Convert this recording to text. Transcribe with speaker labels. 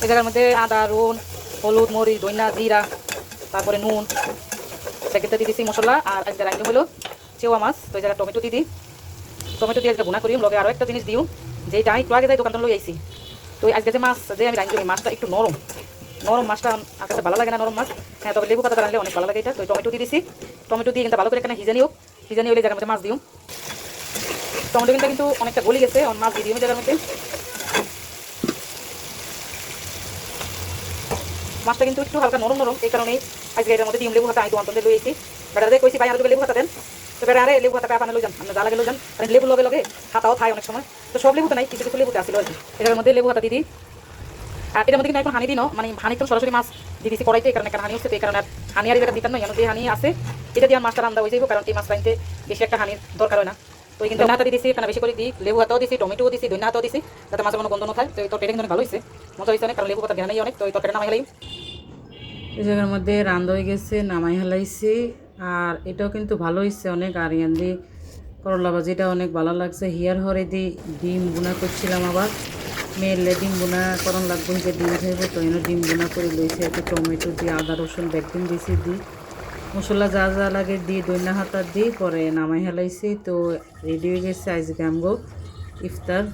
Speaker 1: এই জায়গার মধ্যে আদা, রসুন, হলুদ, মরিচ, ধনিয়া, জিরা, তারপরে নুন প্যাকেটটা দিয়ে দিচ্ছি মশলা। আর এক জায়গায় হলো চেওয়া মাছ, তো এই জায়গায় টমেটো দিয়ে দিই। টমেটো দিয়ে আজকে গুণা করি। লগে আরও একটা জিনিস দিও, যেটা একটু আগে যাই দোকানটা লই আইছি। তো আজকে যে মাছ যে আমি রাঁধি, মাছটা একটু নরম নরম। মাছটা আমার কাছে ভালো লাগে না নরম মাছ। হ্যাঁ, তবে লেবু পাতা রাখলে অনেক ভালো লাগে এটা। তো টমেটো দিয়ে দিছি। টমেটো দিয়ে কিন্তু ভালো করে এখানে হিজানিও হলে জায়গার মধ্যে মাছ দিও। টমেটো কিন্তু অনেকটা গলি গেছে, মাছ দিয়ে দিও জায়গার মধ্যে। মাছটা কিন্তু একটু হালকা নরম নরম, এই কারণেই আজকে এটার মধ্যে ডিম লেবু হাতা আমি তো অন্তরে লইছি। বেড়াতে কইছি ভাই আর লেবু হাতা দেন, তো বেড়া আরে লেবু হাতা পানে লই যান, আপনি যা লাগে লই যান। আর লেবু লগে লগে হাতাও খায় অনেক সময়। তো সব লেবু তো নাই, কিছু কিছু লেবুতে আসছিল আর কি। এটার মধ্যে লেবু হাতা দিদি। আর এটার মধ্যে কিন্তু এখন হানি দিনও, মানে হানি তো সরাসরি মাছ দিয়ে দিছি কড়াইতে, এই কারণে হানি হচ্ছে। এই কারণে আর হানি আর এটা দিতাম না, যে হানি আছে এটা দিয়ে মাছটা রান্না হয়ে যাবো। কারণ এই মাছ রাঁধতে বেশি একটা হানির দরকার হয় না। তো কিন্তু হাতা দিয়ে দিছি, এখানে বেশি করে দিই। লেবু হাতাও দিছি, টমেটোও দিছি, ধনিয়া হাতাও দিছি, যাতে মাছের কোনো গন্ধ না থাকে। তো এই তরকারিটা কিন্তু ভালো হয়েছে, মজা হয়েছে অনেক, কারণ লেবু পাতা জ্ঞানেই অনেক। তো এই তরকারিটা নামাই এই জায়গার মধ্যে রান্না হয়ে গেছে, নামাই হেলাইছি। আর এটাও কিন্তু ভালো হয়েছে অনেক। আর ইয়ান্দি করলা ভাজিটা অনেক ভালো লাগছে। হিয়ার হরে দি ডিম বুনা করছিলাম, আবার মেয়েলে ডিম বুনা করন লাগবে, যে ডিম খাইব। তো এনে ডিম বুনা করে লইছে, একটু টমেটো দিয়ে আদা রসুন বেকদিন দিছি, দিই মশলা যা যা লাগে দিই, দইনা হাতা দিই, পরে নামাই হেলাইছি। তো রেডি হয়ে গেছে আজকে আমগো ইফতার।